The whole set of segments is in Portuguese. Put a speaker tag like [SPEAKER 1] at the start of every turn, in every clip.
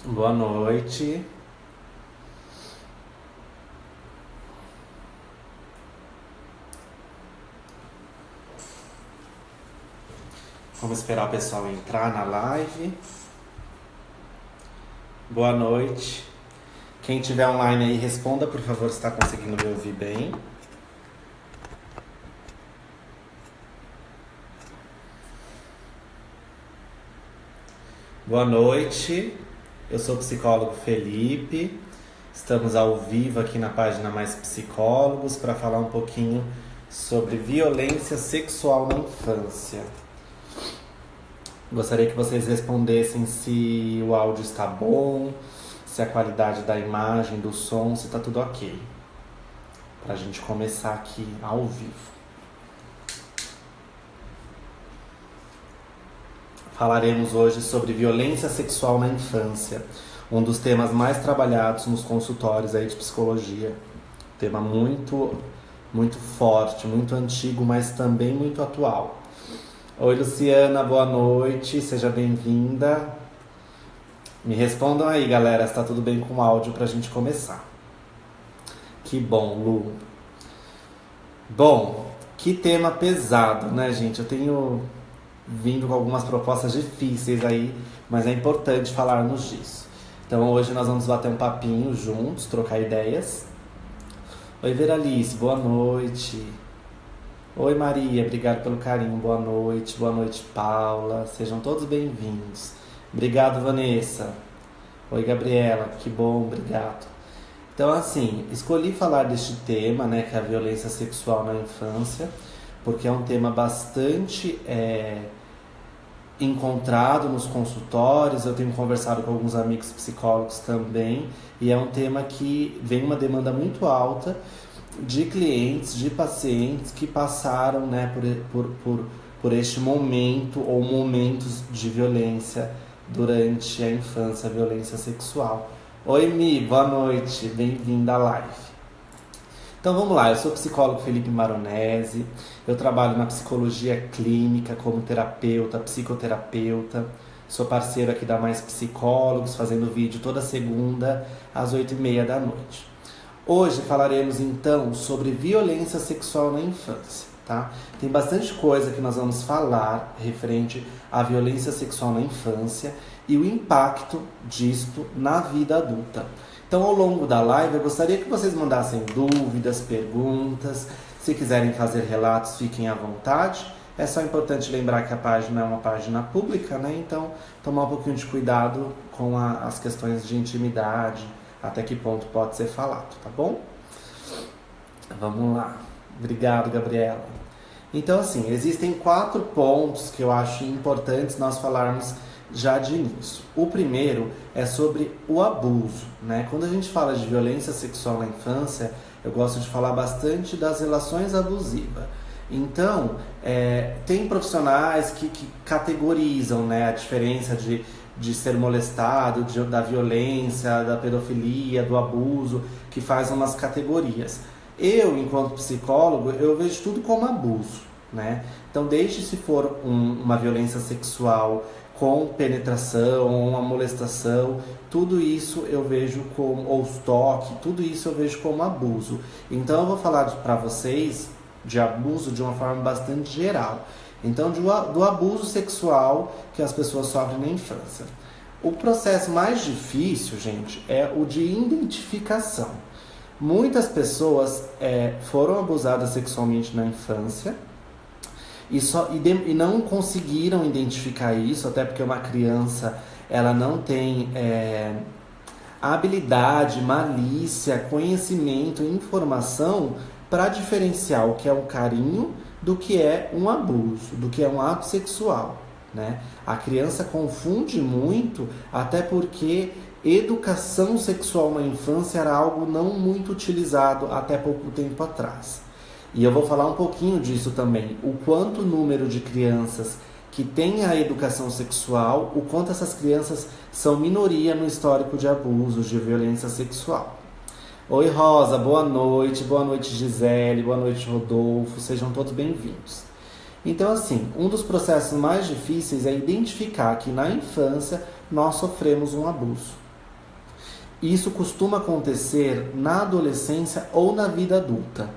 [SPEAKER 1] Boa noite. Vamos esperar o pessoal entrar na live. Boa noite. Quem tiver online aí, responda, por favor, se está conseguindo me ouvir bem. Boa noite. Eu sou o psicólogo Felipe. Estamos ao vivo aqui na página Mais Psicólogos para falar um pouquinho sobre violência sexual na infância. Gostaria que vocês respondessem se o áudio está bom, se a qualidade da imagem, do som, se está tudo ok. Para a gente começar aqui ao vivo. Falaremos hoje sobre violência sexual na infância, um dos temas mais trabalhados nos consultórios aí de psicologia. Tema muito forte, muito antigo, mas também muito atual. Oi, Luciana, boa noite, seja bem-vinda. Me respondam aí, galera, se tá tudo bem com o áudio pra gente começar. Que bom, Lu. Bom, que tema pesado, né, gente? Eu tenho vindo com algumas propostas difíceis aí, mas é importante falarmos disso. Então hoje nós vamos bater um papinho juntos, trocar ideias. Oi, Veralice, boa noite. Oi, Maria, obrigado pelo carinho, boa noite, Paula, sejam todos bem-vindos. Obrigado, Vanessa. Oi, Gabriela, que bom, obrigado. Então, assim, escolhi falar deste tema, né, que é a violência sexual na infância, porque é um tema bastante encontrado nos consultórios, eu tenho conversado com alguns amigos psicólogos também, e é um tema que vem uma demanda muito alta de clientes, de pacientes que passaram, né, por este momento ou momentos de violência durante a infância, violência sexual. Oi, Mi, boa noite, bem-vinda à live. Então vamos lá, eu sou o psicólogo Felipe Maronese, eu trabalho na psicologia clínica como terapeuta, psicoterapeuta, sou parceiro aqui da Mais Psicólogos, fazendo vídeo toda segunda às 8h30 da noite. Hoje falaremos então sobre violência sexual na infância, tá? Tem bastante coisa que nós vamos falar referente à violência sexual na infância e o impacto disto na vida adulta. Então, ao longo da live, eu gostaria que vocês mandassem dúvidas, perguntas. Se quiserem fazer relatos, fiquem à vontade. É só importante lembrar que a página é uma página pública, né? Então, tomar um pouquinho de cuidado com as questões de intimidade, até que ponto pode ser falado, tá bom? Vamos lá. Obrigado, Gabriela. Então, assim, existem 4 pontos que eu acho importantes nós falarmos já de início. O primeiro é sobre o abuso, né? Quando a gente fala de violência sexual na infância, eu gosto de falar bastante das relações abusivas. Então, tem profissionais que categorizam, né, a diferença de ser molestado, da violência, da pedofilia, do abuso, que faz umas categorias. Eu, enquanto psicólogo, eu vejo tudo como abuso, né? Então, desde se for uma violência sexual com penetração, uma molestação, tudo isso eu vejo como, ou toque, tudo isso eu vejo como abuso. Então eu vou falar para vocês de abuso de uma forma bastante geral. Então do abuso sexual que as pessoas sofrem na infância. O processo mais difícil, gente, é o de identificação. Muitas pessoas foram abusadas sexualmente na infância, e não conseguiram identificar isso, até porque uma criança ela não tem habilidade, malícia, conhecimento, informação para diferenciar o que é um carinho do que é um abuso, do que é um ato sexual, né? A criança confunde muito, até porque educação sexual na infância era algo não muito utilizado até pouco tempo atrás. E eu vou falar um pouquinho disso também, o quanto o número de crianças que têm a educação sexual, o quanto essas crianças são minoria no histórico de abusos, de violência sexual. Oi, Rosa, boa noite, Gisele, boa noite, Rodolfo, sejam todos bem-vindos. Então, assim, um dos processos mais difíceis é identificar que na infância nós sofremos um abuso, Isso costuma acontecer na adolescência ou na vida adulta.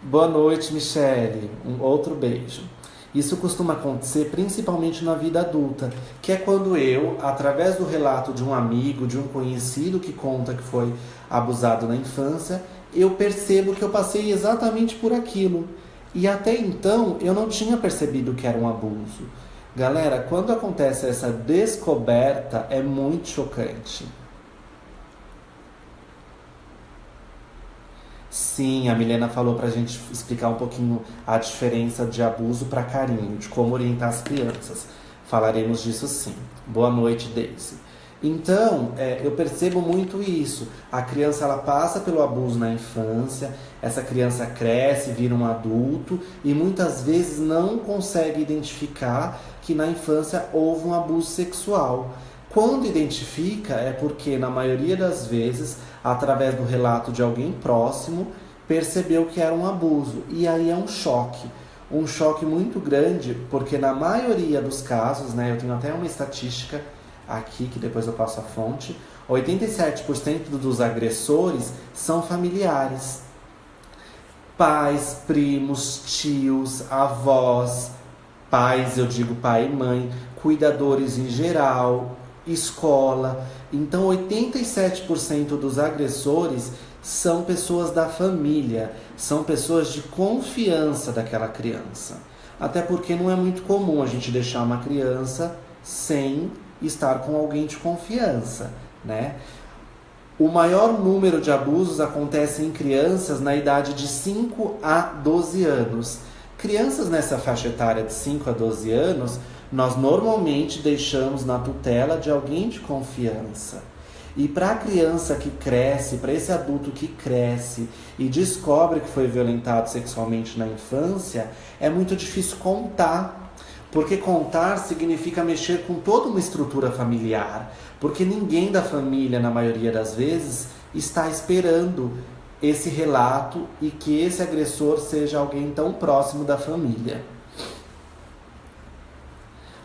[SPEAKER 1] Boa noite, Michele. Um outro beijo. Isso costuma acontecer principalmente na vida adulta, que é quando eu, através do relato de um amigo, de um conhecido que conta que foi abusado na infância, eu percebo que eu passei exatamente por aquilo. E até então eu não tinha percebido que era um abuso. Galera, quando acontece essa descoberta, é muito chocante. Sim, a Milena falou pra gente explicar um pouquinho a diferença de abuso para carinho, de como orientar as crianças. Falaremos disso sim. Boa noite, Daisy. Então, eu percebo muito isso. A criança ela passa pelo abuso na infância, essa criança cresce, vira um adulto e muitas vezes não consegue identificar que na infância houve um abuso sexual. Quando identifica é porque, na maioria das vezes, através do relato de alguém próximo, percebeu que era um abuso. E aí é um choque. Um choque muito grande, porque na maioria dos casos, né, eu tenho até uma estatística aqui, que depois eu passo a fonte, 87% dos agressores são familiares. Pais, primos, tios, avós, pais, eu digo pai e mãe, cuidadores em geral, escola. Então 87% dos agressores são pessoas da família, são pessoas de confiança daquela criança. Até porque não é muito comum a gente deixar uma criança sem estar com alguém de confiança, né? O maior número de abusos acontece em crianças na idade de 5 a 12 anos. Crianças nessa faixa etária de 5 a 12 anos, nós normalmente deixamos na tutela de alguém de confiança. E para a criança que cresce, para esse adulto que cresce e descobre que foi violentado sexualmente na infância, é muito difícil contar. Porque contar significa mexer com toda uma estrutura familiar. Porque ninguém da família, na maioria das vezes, está esperando esse relato e que esse agressor seja alguém tão próximo da família.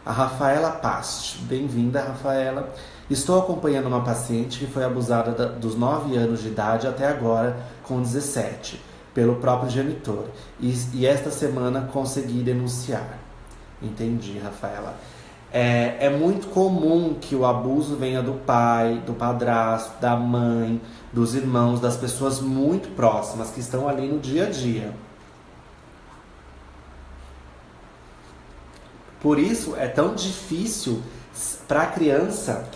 [SPEAKER 1] A Rafaela Past. Bem-vinda, Rafaela. Estou acompanhando uma paciente que foi abusada dos 9 anos de idade até agora, com 17, pelo próprio genitor. E esta semana consegui denunciar. Entendi, Rafaela. É muito comum que o abuso venha do pai, do padrasto, da mãe, dos irmãos, das pessoas muito próximas que estão ali no dia a dia. Por isso é tão difícil para a criança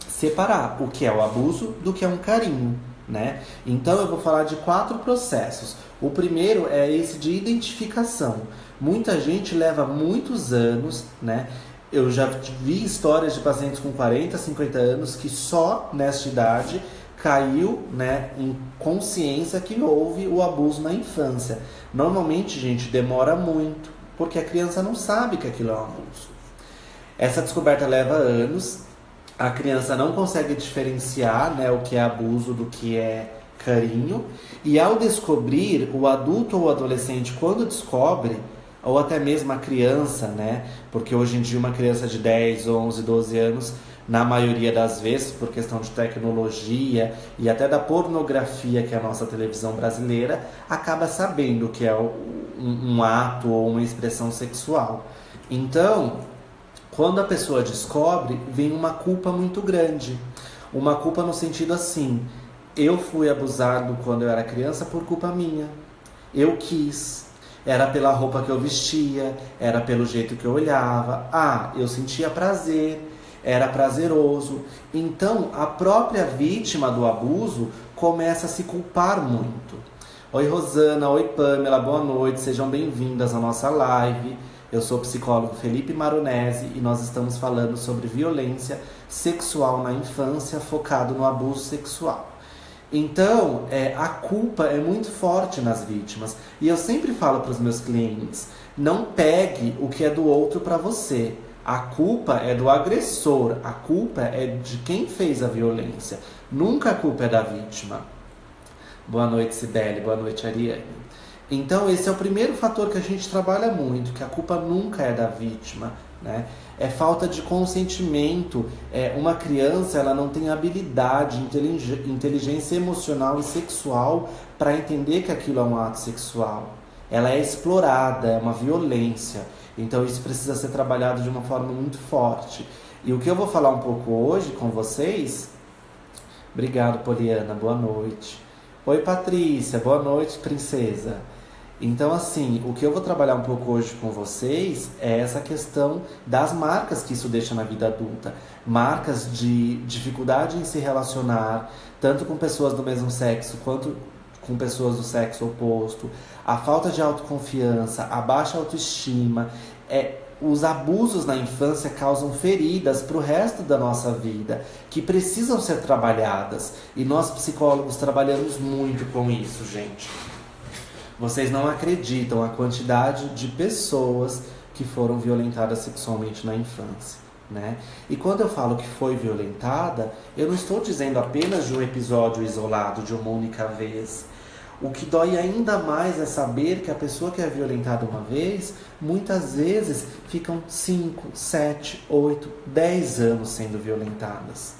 [SPEAKER 1] separar o que é o abuso do que é um carinho, né? Então eu vou falar de 4 processos. O primeiro é esse de identificação. Muita gente leva muitos anos, né? Eu já vi histórias de pacientes com 40, 50 anos que só nesta idade caiu, né, em consciência que houve o abuso na infância. Normalmente, gente, demora muito, porque a criança não sabe que aquilo é um abuso. Essa descoberta leva anos, a criança não consegue diferenciar, né, o que é abuso do que é carinho, e ao descobrir, o adulto ou o adolescente, quando descobre, ou até mesmo a criança, né? Porque hoje em dia uma criança de 10, 11, 12 anos, na maioria das vezes, por questão de tecnologia e até da pornografia que é a nossa televisão brasileira, acaba sabendo que é um ato ou uma expressão sexual. Então, quando a pessoa descobre, vem uma culpa muito grande. Uma culpa no sentido assim, eu fui abusado quando eu era criança por culpa minha. Eu quis. Era pela roupa que eu vestia, era pelo jeito que eu olhava. Ah, eu sentia prazer, era prazeroso. Então, a própria vítima do abuso começa a se culpar muito. Oi, Rosana. Oi, Pamela. Boa noite. Sejam bem-vindas à nossa live. Eu sou o psicólogo Felipe Maronese e nós estamos falando sobre violência sexual na infância, focado no abuso sexual. Então, a culpa é muito forte nas vítimas. E eu sempre falo para os meus clientes, não pegue o que é do outro para você. A culpa é do agressor, a culpa é de quem fez a violência. Nunca a culpa é da vítima. Boa noite, Sibeli. Boa noite, Ariane. Então, esse é o primeiro fator que a gente trabalha muito, que a culpa nunca é da vítima, né? É falta de consentimento. Uma criança, ela não tem habilidade, inteligência emocional e sexual para entender que aquilo é um ato sexual. Ela é explorada, é uma violência. Então isso precisa ser trabalhado de uma forma muito forte. E o que eu vou falar um pouco hoje com vocês... Obrigado, Poliana, boa noite. Oi, Patrícia, boa noite, princesa. Então, assim, o que eu vou trabalhar um pouco hoje com vocês é essa questão das marcas que isso deixa na vida adulta. Marcas de dificuldade em se relacionar, tanto com pessoas do mesmo sexo quanto com pessoas do sexo oposto. A falta de autoconfiança, a baixa autoestima. Os abusos na infância causam feridas para o resto da nossa vida, que precisam ser trabalhadas. E nós, psicólogos, trabalhamos muito com isso, gente. Vocês não acreditam a quantidade de pessoas que foram violentadas sexualmente na infância, né? E quando eu falo que foi violentada, eu não estou dizendo apenas de um episódio isolado, de uma única vez. O que dói ainda mais é saber que a pessoa que é violentada uma vez, muitas vezes ficam 5, 7, 8, 10 anos sendo violentadas.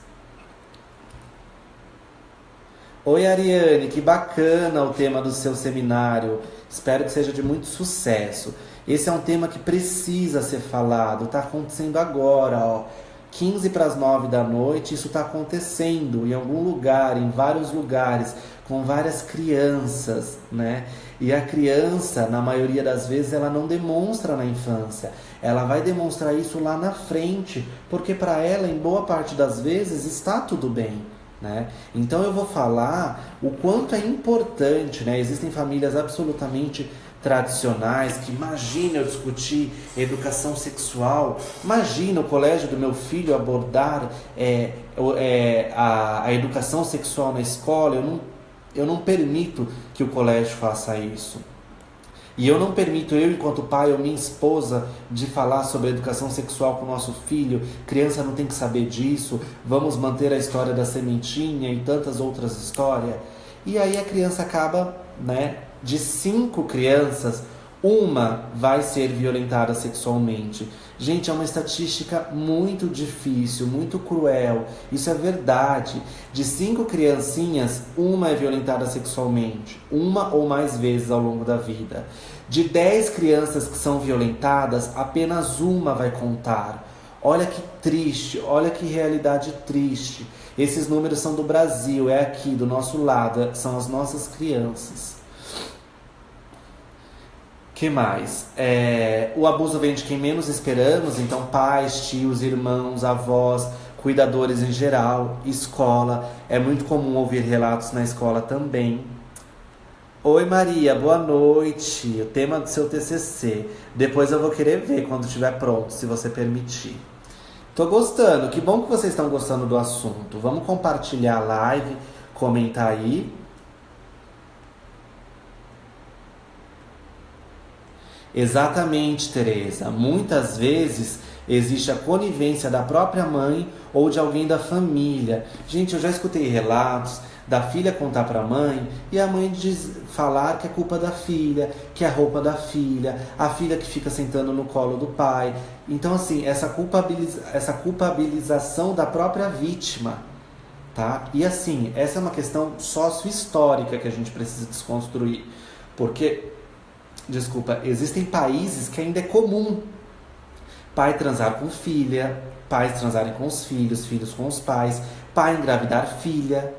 [SPEAKER 1] Oi, Ariane, que bacana o tema do seu seminário. Espero que seja de muito sucesso. Esse é um tema que precisa ser falado. Está acontecendo agora, ó. 15 para as 9 da noite, isso está acontecendo em algum lugar, em vários lugares, com várias crianças, né? E a criança, na maioria das vezes, ela não demonstra na infância. Ela vai demonstrar isso lá na frente, porque para ela, em boa parte das vezes, está tudo bem. Né? Então eu vou falar o quanto é importante, né? Existem famílias absolutamente tradicionais que imagina eu discutir educação sexual, imagina o colégio do meu filho abordar a educação sexual na escola. Eu não permito que o colégio faça isso. E eu não permito, eu enquanto pai ou minha esposa, de falar sobre educação sexual com o nosso filho. Criança não tem que saber disso. Vamos manter a história da sementinha e tantas outras histórias. E aí a criança acaba, né, de 5 crianças, uma vai ser violentada sexualmente. Gente, é uma estatística muito difícil, muito cruel. Isso é verdade. De 5 criancinhas, uma é violentada sexualmente. Uma ou mais vezes ao longo da vida. De 10 crianças que são violentadas, apenas uma vai contar. Olha que triste, olha que realidade triste. Esses números são do Brasil, é aqui, do nosso lado, são as nossas crianças. Que mais? O abuso vem de quem menos esperamos, então pais, tios, irmãos, avós, cuidadores em geral, escola. É muito comum ouvir relatos na escola também. Oi, Maria, boa noite. O tema do seu TCC. Depois eu vou querer ver quando estiver pronto, se você permitir. Tô gostando, que bom que vocês estão gostando do assunto. Vamos compartilhar a live, comentar aí. Exatamente, Tereza. Muitas vezes existe a conivência da própria mãe ou de alguém da família. Gente, eu já escutei relatos da filha contar para a mãe e a mãe falar que é culpa da filha, que é roupa da filha, a filha que fica sentando no colo do pai. Então, assim, essa culpabilização da própria vítima, tá? E assim, essa é uma questão sócio-histórica que a gente precisa desconstruir, porque... Desculpa, existem países que ainda é comum pai transar com filha, pais transarem com os filhos, filhos com os pais, pai engravidar filha,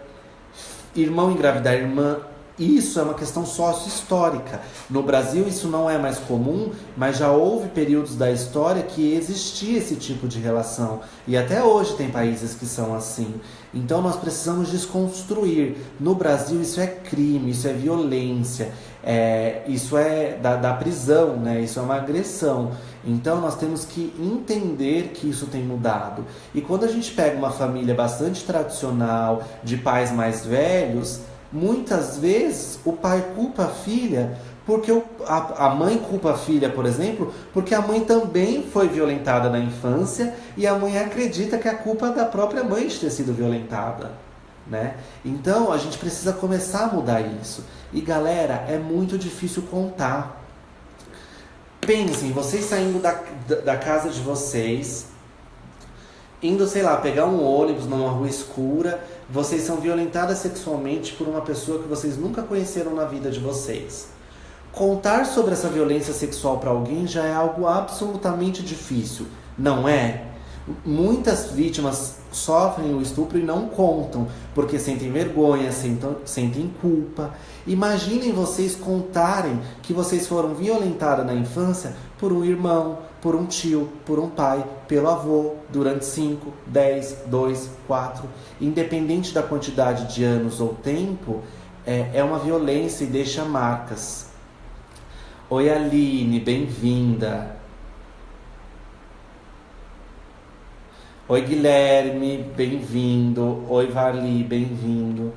[SPEAKER 1] irmão engravidar irmã. Isso é uma questão sócio-histórica. No Brasil isso não é mais comum, mas já houve períodos da história que existia esse tipo de relação. E até hoje tem países que são assim. Então nós precisamos desconstruir. No Brasil isso é crime, isso é violência, isso é da prisão, né? Isso é uma agressão. Então nós temos que entender que isso tem mudado. E quando a gente pega uma família bastante tradicional, de pais mais velhos, muitas vezes o pai culpa a filha porque a mãe culpa a filha, por exemplo, porque a mãe também foi violentada na infância e a mãe acredita que a culpa é da própria mãe de ter sido violentada, né? Então a gente precisa começar a mudar isso. E galera, é muito difícil contar. Pensem, vocês saindo da casa de vocês, indo, sei lá, pegar um ônibus numa rua escura, vocês são violentadas sexualmente por uma pessoa que vocês nunca conheceram na vida de vocês. Contar sobre essa violência sexual para alguém já é algo absolutamente difícil, não é? Muitas vítimas sofrem o estupro e não contam, porque sentem vergonha, sentem culpa. Imaginem vocês contarem que vocês foram violentadas na infância por um irmão, por um tio, por um pai, pelo avô, durante 5, 10, 2, 4. Independente da quantidade de anos ou tempo, é uma violência e deixa marcas. Oi, Aline, bem-vinda. Oi, Guilherme, bem-vindo. Oi, Vali, bem-vindo.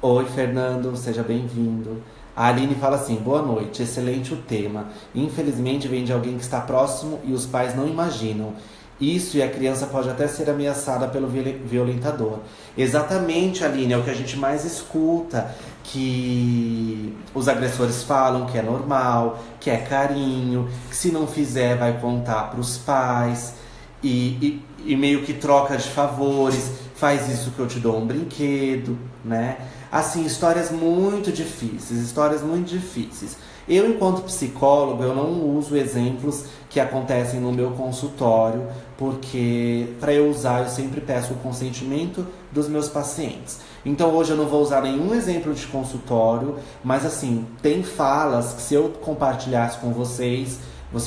[SPEAKER 1] Oi, Fernando, seja bem-vindo. A Aline fala assim: boa noite, excelente o tema. Infelizmente vem de alguém que está próximo e os pais não imaginam. Isso, e a criança pode até ser ameaçada pelo violentador. Exatamente, Aline, é o que a gente mais escuta, que os agressores falam que é normal, que é carinho, que se não fizer vai contar para os pais. E meio que troca de favores, faz isso que eu te dou um brinquedo, né? Assim, histórias muito difíceis. Eu, enquanto psicólogo, eu não uso exemplos que acontecem no meu consultório, porque para eu usar eu sempre peço o consentimento dos meus pacientes. Então hoje eu não vou usar nenhum exemplo de consultório, mas assim, tem falas que se eu compartilhasse com vocês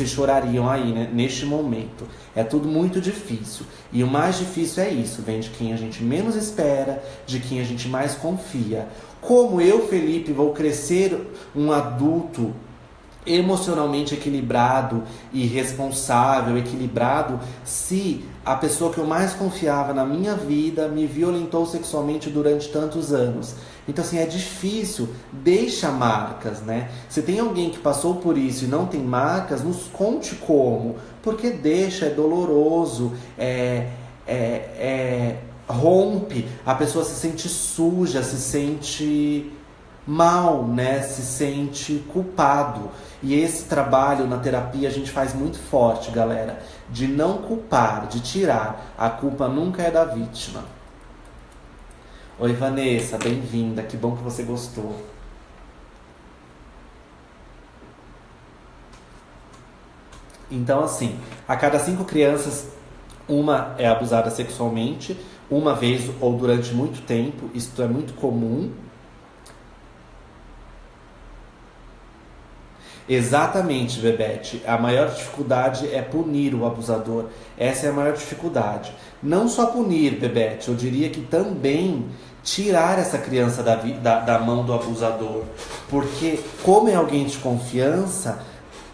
[SPEAKER 1] chorariam aí, né, neste momento. É tudo muito difícil. E o mais difícil é isso, vem de quem a gente menos espera, de quem a gente mais confia. Como eu, Felipe, vou crescer um adulto emocionalmente equilibrado e responsável, equilibrado, se a pessoa que eu mais confiava na minha vida me violentou sexualmente durante tantos anos? Então, assim, é difícil, deixa marcas, né? Se tem alguém que passou por isso e não tem marcas, nos conte como, porque deixa, é doloroso, rompe, a pessoa se sente suja, se sente mal, né? Se sente culpado. E esse trabalho na terapia a gente faz muito forte, galera, de não culpar, de tirar. A culpa nunca é da vítima. Oi, Vanessa, bem-vinda, que bom que você gostou. Então, assim, a cada 5 crianças, uma é abusada sexualmente, uma vez ou durante muito tempo. Isso é muito comum. Exatamente, Bebete. A maior dificuldade é punir o abusador. Essa é a maior dificuldade. Não só punir, Bebete, eu diria que também tirar essa criança da mão do abusador. Porque, como é alguém de confiança,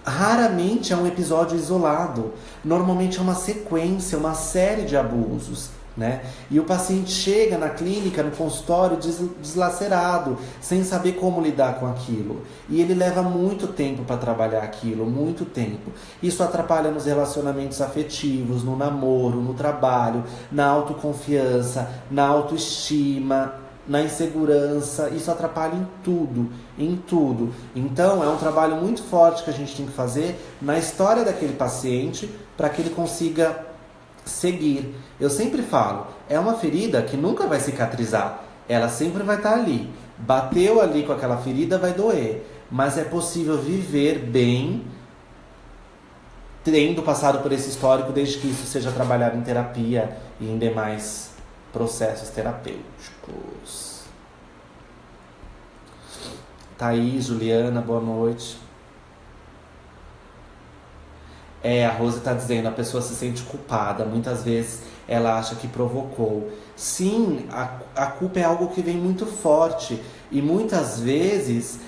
[SPEAKER 1] raramente é um episódio isolado. Normalmente é uma sequência, uma série de abusos, né? E o paciente chega na clínica, no consultório, deslacerado, sem saber como lidar com aquilo. E ele leva muito tempo para trabalhar aquilo, muito tempo. Isso atrapalha nos relacionamentos afetivos, no namoro, no trabalho, na autoconfiança, na autoestima, na insegurança. Isso atrapalha em tudo, em tudo. Então é um trabalho muito forte que a gente tem que fazer na história daquele paciente para que ele consiga seguir. Eu sempre falo, é uma ferida que nunca vai cicatrizar, ela sempre vai estar ali. Bateu ali com aquela ferida, vai doer, mas é possível viver bem tendo passado por esse histórico, desde que isso seja trabalhado em terapia e em demais processos terapêuticos. Thaís, Juliana, boa noite. A Rose está dizendo, a pessoa se sente culpada, muitas vezes ela acha que provocou. Sim, a culpa é algo que vem muito forte, e muitas vezes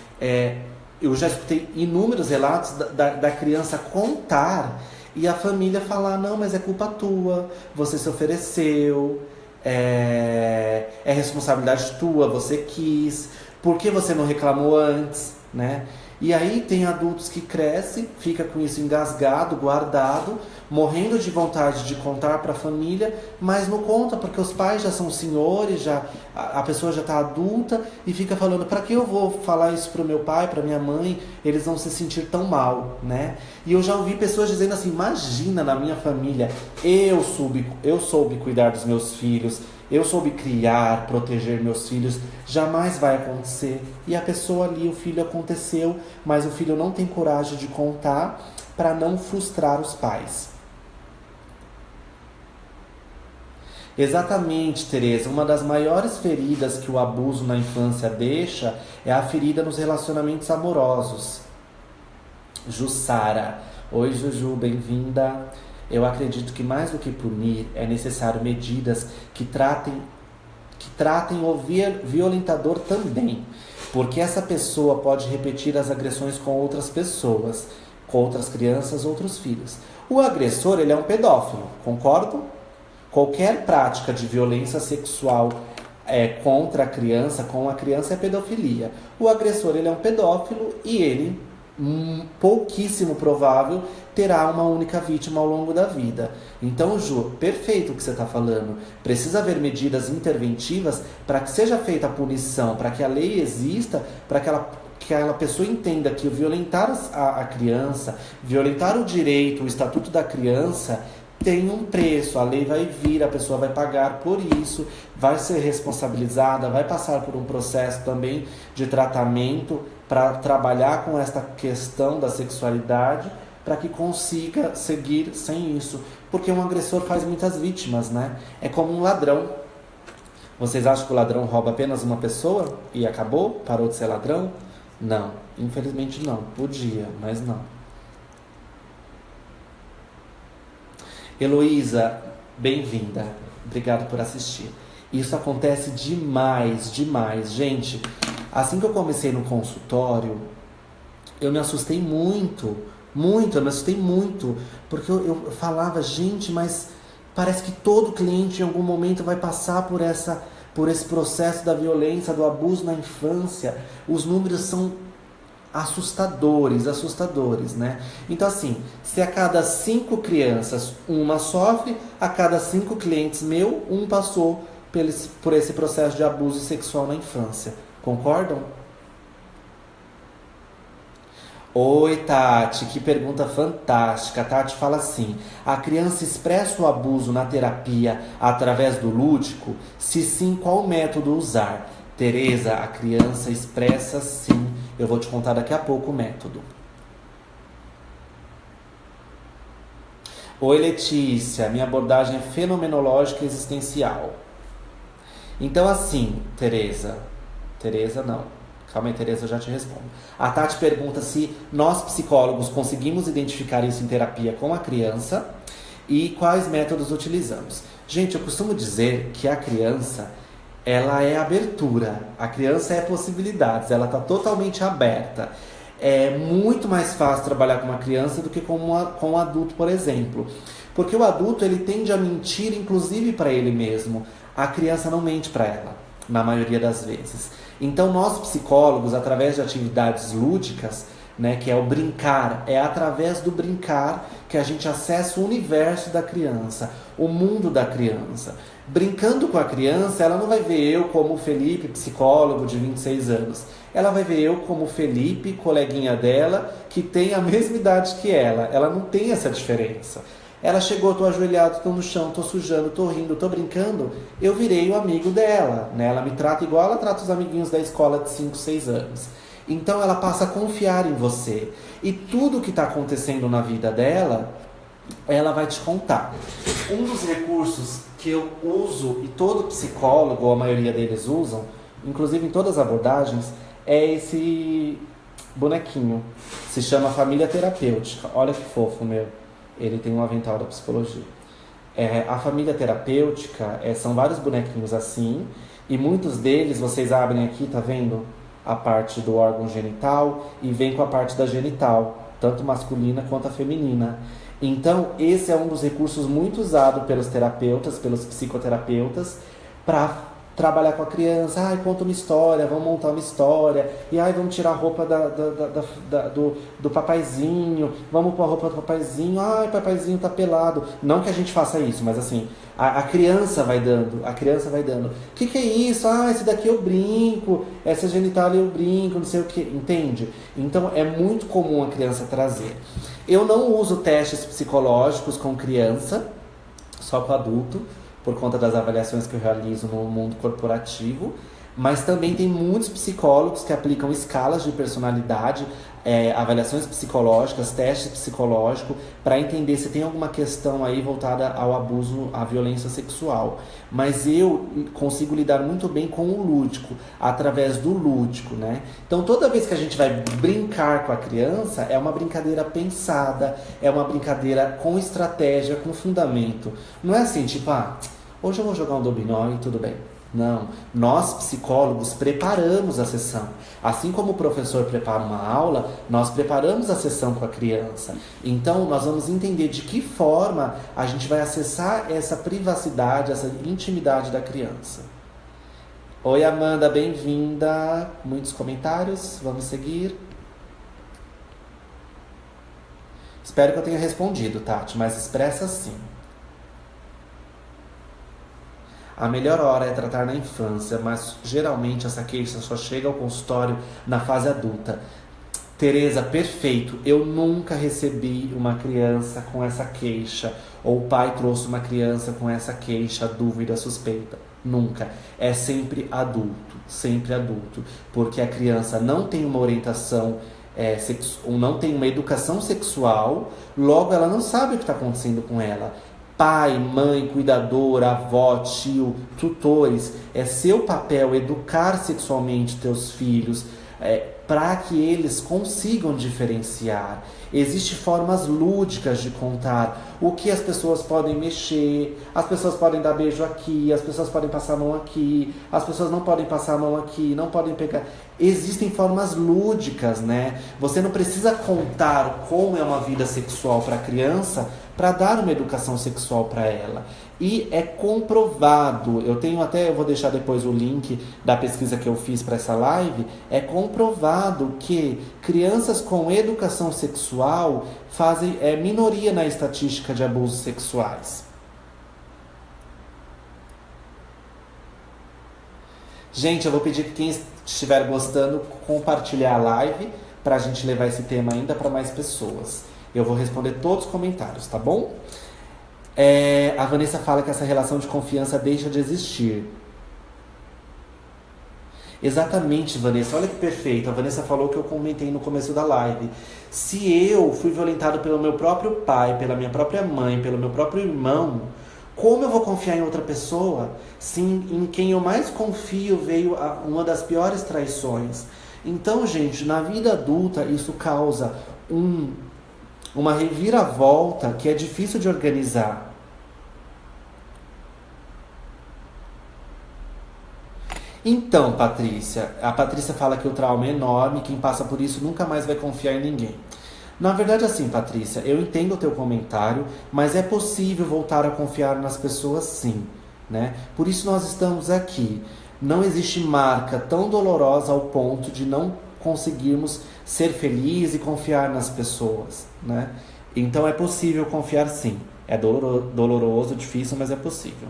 [SPEAKER 1] eu já escutei inúmeros relatos da criança contar e a família falar: não, mas é culpa tua, você se ofereceu, é responsabilidade tua, você quis, por que você não reclamou antes, né? E aí tem adultos que crescem, fica com isso engasgado, guardado, morrendo de vontade de contar para a família, mas não conta porque os pais já são senhores, a pessoa já está adulta e fica falando: para que eu vou falar isso para o meu pai, para minha mãe? Eles vão se sentir tão mal, né? E eu já ouvi pessoas dizendo assim: imagina, na minha família eu soube cuidar dos meus filhos, eu soube criar, proteger meus filhos, jamais vai acontecer. E a pessoa ali, o filho aconteceu, mas o filho não tem coragem de contar para não frustrar os pais. Exatamente, Tereza. Uma das maiores feridas que o abuso na infância deixa é a ferida nos relacionamentos amorosos. Jussara. Oi, Juju, bem-vinda. Eu acredito que mais do que punir, é necessário medidas que tratem o violentador também. Porque essa pessoa pode repetir as agressões com outras pessoas, com outras crianças, outros filhos. O agressor, ele é um pedófilo, concordam? Qualquer prática de violência sexual contra a criança, com a criança, é pedofilia. O agressor, ele é um pedófilo e ele, pouquíssimo provável, terá uma única vítima ao longo da vida. Então, Ju, perfeito o que você está falando. Precisa haver medidas interventivas para que seja feita a punição, para que a lei exista, para que aquela pessoa entenda que violentar a criança, violentar o direito, o estatuto da criança, tem um preço. A lei vai vir, a pessoa vai pagar por isso, vai ser responsabilizada, vai passar por um processo também de tratamento para trabalhar com esta questão da sexualidade, para que consiga seguir sem isso. Porque um agressor faz muitas vítimas, né? É como um ladrão. Vocês acham que o ladrão rouba apenas uma pessoa e acabou? Parou de ser ladrão? Não, infelizmente não. Podia, mas não. Heloísa, bem-vinda. Obrigado por assistir. Isso acontece demais, demais. Gente, assim que eu comecei no consultório, eu me assustei muito, porque eu falava: gente, mas parece que todo cliente em algum momento vai passar por esse processo da violência, do abuso na infância. Os números são assustadores, né? Então, assim, se a cada 5 crianças uma sofre, a cada 5 clientes meu, um passou por esse processo de abuso sexual na infância. Concordam? Oi, Tati, que pergunta fantástica. A Tati fala assim: a criança expressa o abuso na terapia através do lúdico? Se sim, qual método usar? Tereza, a criança expressa sim. Eu vou te contar daqui a pouco o método. Oi, Letícia, minha abordagem é fenomenológica e existencial. Então, assim, Tereza não. Calma aí, Tereza, eu já te respondo. A Tati pergunta se nós, psicólogos, conseguimos identificar isso em terapia com a criança e quais métodos utilizamos. Gente, eu costumo dizer que a criança, ela é abertura. A criança é possibilidades, ela está totalmente aberta. É muito mais fácil trabalhar com uma criança do que com um adulto, por exemplo. Porque o adulto, ele tende a mentir, inclusive para ele mesmo. A criança não mente para ela, na maioria das vezes. Então, nós psicólogos, através de atividades lúdicas, né, que é o brincar, é através do brincar que a gente acessa o universo da criança, o mundo da criança. Brincando com a criança, ela não vai ver eu como Felipe, psicólogo de 26 anos. Ela vai ver eu como Felipe, coleguinha dela, que tem a mesma idade que ela. Ela não tem essa diferença. Ela chegou, tô ajoelhado, tô no chão, tô sujando, tô rindo, tô brincando. Eu virei o amigo dela, né? Ela me trata igual ela trata os amiguinhos da escola de 5, 6 anos. Então ela passa a confiar em você. E tudo que está acontecendo na vida dela, ela vai te contar. Um dos recursos que eu uso, e todo psicólogo, ou a maioria deles usam, inclusive em todas as abordagens, é esse bonequinho. Se chama família terapêutica. Olha que fofo, meu. Ele tem um avental da psicologia. A família terapêutica são vários bonequinhos assim, e muitos deles vocês abrem aqui, tá vendo? A parte do órgão genital e vem com a parte da genital, tanto masculina quanto a feminina. Então, esse é um dos recursos muito usados pelos terapeutas, pelos psicoterapeutas, para trabalhar com a criança. Ai, conta uma história, vamos montar uma história. E ai, vamos tirar a roupa do papaizinho. Vamos pôr a roupa do papaizinho. Ai, papaizinho tá pelado. Não que a gente faça isso, mas assim, a criança vai dando. A criança vai dando. O que é isso? Ah, esse daqui eu brinco. Essa genitália eu brinco, não sei o que. Entende? Então é muito comum a criança trazer. Eu não uso testes psicológicos com criança, só com adulto, por conta das avaliações que eu realizo no mundo corporativo, mas também tem muitos psicólogos que aplicam escalas de personalidade, avaliações psicológicas, testes psicológicos, para entender se tem alguma questão aí voltada ao abuso, à violência sexual. Mas eu consigo lidar muito bem com o lúdico, através do lúdico, né? Então toda vez que a gente vai brincar com a criança, é uma brincadeira pensada, é uma brincadeira com estratégia, com fundamento. Não é assim, tipo, hoje eu vou jogar um dominó e tudo bem. Não, nós psicólogos preparamos a sessão. Assim como o professor prepara uma aula, nós preparamos a sessão com a criança. Então nós vamos entender de que forma a gente vai acessar essa privacidade, essa intimidade da criança. Oi Amanda, bem-vinda. Muitos comentários, vamos seguir. Espero que eu tenha respondido, Tati, mas expressa sim. A melhor hora é tratar na infância, mas geralmente essa queixa só chega ao consultório na fase adulta. Tereza, perfeito. Eu nunca recebi uma criança com essa queixa, ou o pai trouxe uma criança com essa queixa, dúvida, suspeita. Nunca. É sempre adulto. Porque a criança não tem uma orientação não tem uma educação sexual, logo ela não sabe o que está acontecendo com ela. Pai, mãe, cuidador, avó, tio, tutores, é seu papel educar sexualmente teus filhos, para que eles consigam diferenciar. Existem formas lúdicas de contar o que as pessoas podem mexer, as pessoas podem dar beijo aqui, as pessoas podem passar a mão aqui, as pessoas não podem passar a mão aqui, não podem pegar. Existem formas lúdicas, né? Você não precisa contar como é uma vida sexual para a criança para dar uma educação sexual para ela. E é comprovado, eu vou deixar depois o link da pesquisa que eu fiz para essa live, é comprovado que crianças com educação sexual fazem minoria na estatística de abusos sexuais. Gente, eu vou pedir que quem estiver gostando compartilhar a live para a gente levar esse tema ainda para mais pessoas. Eu vou responder todos os comentários, tá bom? A Vanessa fala que essa relação de confiança deixa de existir. Exatamente, Vanessa. Olha que perfeito. A Vanessa falou que eu comentei no começo da live. Se eu fui violentado pelo meu próprio pai, pela minha própria mãe, pelo meu próprio irmão, como eu vou confiar em outra pessoa se em quem eu mais confio veio uma das piores traições? Então, gente, na vida adulta isso causa uma reviravolta que é difícil de organizar. Então, Patrícia, a Patrícia fala que o trauma é enorme, quem passa por isso nunca mais vai confiar em ninguém. Na verdade, assim, Patrícia, eu entendo o teu comentário, mas é possível voltar a confiar nas pessoas sim, né? Por isso nós estamos aqui. Não existe marca tão dolorosa ao ponto de não conseguirmos ser felizes e confiar nas pessoas, né? Então é possível confiar sim. É doloroso, difícil, mas é possível.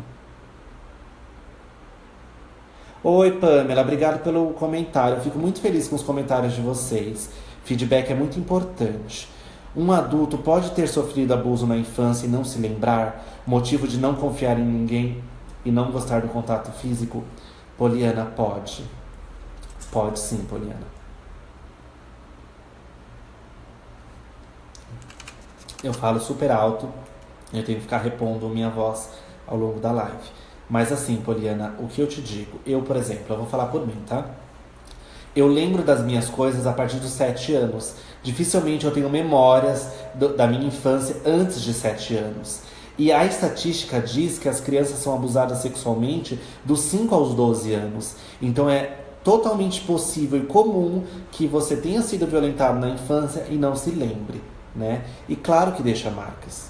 [SPEAKER 1] Oi, Pamela, obrigado pelo comentário. Eu fico muito feliz com os comentários de vocês. Feedback é muito importante. Um adulto pode ter sofrido abuso na infância e não se lembrar, motivo de não confiar em ninguém e não gostar do contato físico? Poliana, pode. Pode sim, Poliana. Eu falo super alto, eu tenho que ficar repondo minha voz ao longo da live. Mas assim, Poliana, o que eu te digo? Eu, por exemplo, eu vou falar por mim, tá? Eu lembro das minhas coisas a partir dos 7 anos. Dificilmente eu tenho memórias da minha infância antes de 7 anos. E a estatística diz que as crianças são abusadas sexualmente dos 5 aos 12 anos. Então é totalmente possível e comum que você tenha sido violentado na infância e não se lembre, né? E claro que deixa marcas.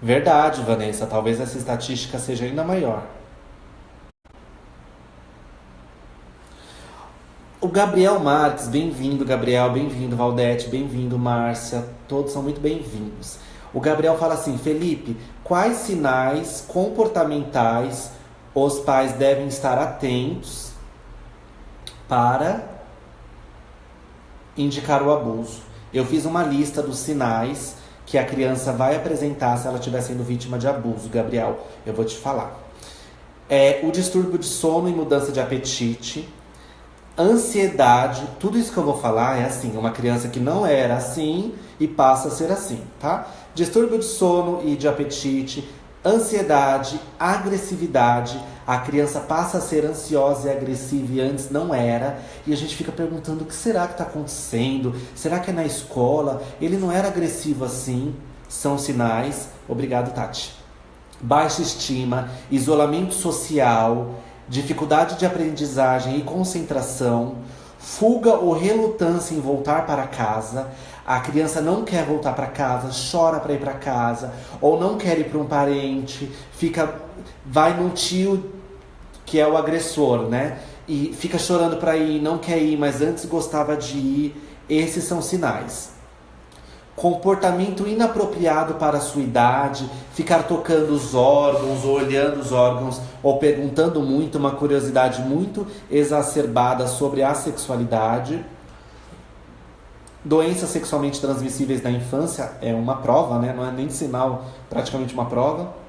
[SPEAKER 1] Verdade, Vanessa. Talvez essa estatística seja ainda maior. O Gabriel Marques, bem-vindo, Gabriel, bem-vindo, Valdete, bem-vindo, Márcia, todos são muito bem-vindos. O Gabriel fala assim: Felipe, quais sinais comportamentais os pais devem estar atentos para indicar o abuso? Eu fiz uma lista dos sinais que a criança vai apresentar se ela estiver sendo vítima de abuso, Gabriel. Eu vou te falar. O distúrbio de sono e mudança de apetite, ansiedade, tudo isso que eu vou falar é assim, uma criança que não era assim e passa a ser assim, tá? Distúrbio de sono e de apetite, ansiedade, agressividade, a criança passa a ser ansiosa e agressiva e antes não era, e a gente fica perguntando o que será que está acontecendo, será que é na escola, ele não era agressivo assim, são sinais, obrigado Tati. Baixa estima, isolamento social, dificuldade de aprendizagem e concentração, fuga ou relutância em voltar para casa. A criança não quer voltar para casa, chora para ir para casa, ou não quer ir para um parente, vai num tio que é o agressor, né? E fica chorando para ir, não quer ir, mas antes gostava de ir. Esses são sinais. Comportamento inapropriado para a sua idade, ficar tocando os órgãos, ou olhando os órgãos, ou perguntando muito, uma curiosidade muito exacerbada sobre a sexualidade. Doenças sexualmente transmissíveis na infância é uma prova, né? Não é nem sinal, praticamente uma prova.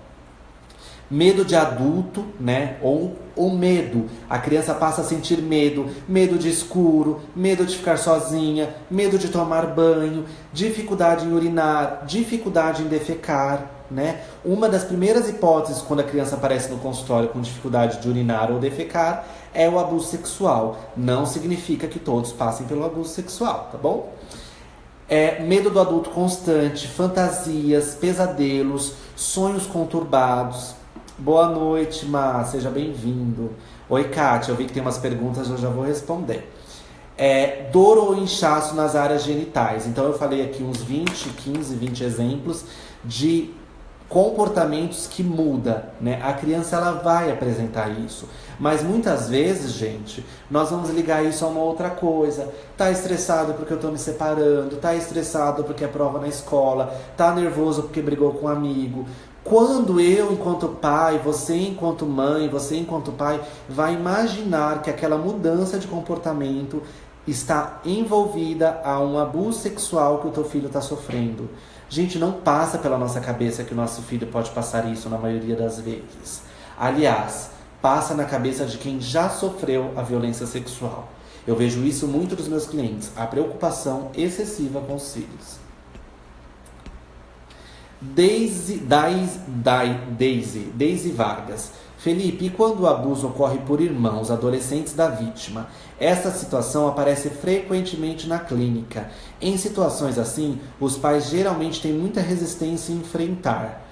[SPEAKER 1] Medo de adulto, né? Ou medo. A criança passa a sentir medo. Medo de escuro, medo de ficar sozinha, medo de tomar banho, dificuldade em urinar, dificuldade em defecar, né? Uma das primeiras hipóteses quando a criança aparece no consultório com dificuldade de urinar ou defecar é o abuso sexual. Não significa que todos passem pelo abuso sexual, tá bom? Medo do adulto constante, fantasias, pesadelos, sonhos conturbados. Boa noite, Má, seja bem-vindo. Oi, Kátia, eu vi que tem umas perguntas, eu já vou responder. Dor ou inchaço nas áreas genitais. Então eu falei aqui uns 20 exemplos de comportamentos que mudam, né? A criança ela vai apresentar isso, mas muitas vezes, gente, nós vamos ligar isso a uma outra coisa. Tá estressado porque eu tô me separando, tá estressado porque é prova na escola, tá nervoso porque brigou com um amigo. Quando eu, enquanto pai, você enquanto mãe, você enquanto pai, vai imaginar que aquela mudança de comportamento está envolvida a um abuso sexual que o teu filho está sofrendo. Gente, não passa pela nossa cabeça que o nosso filho pode passar isso na maioria das vezes. Aliás, passa na cabeça de quem já sofreu a violência sexual. Eu vejo isso muito dos meus clientes, a preocupação excessiva com os filhos. Daisy Vargas. Felipe, e quando o abuso ocorre por irmãos, adolescentes da vítima? Essa situação aparece frequentemente na clínica. Em situações assim, os pais geralmente têm muita resistência em enfrentar.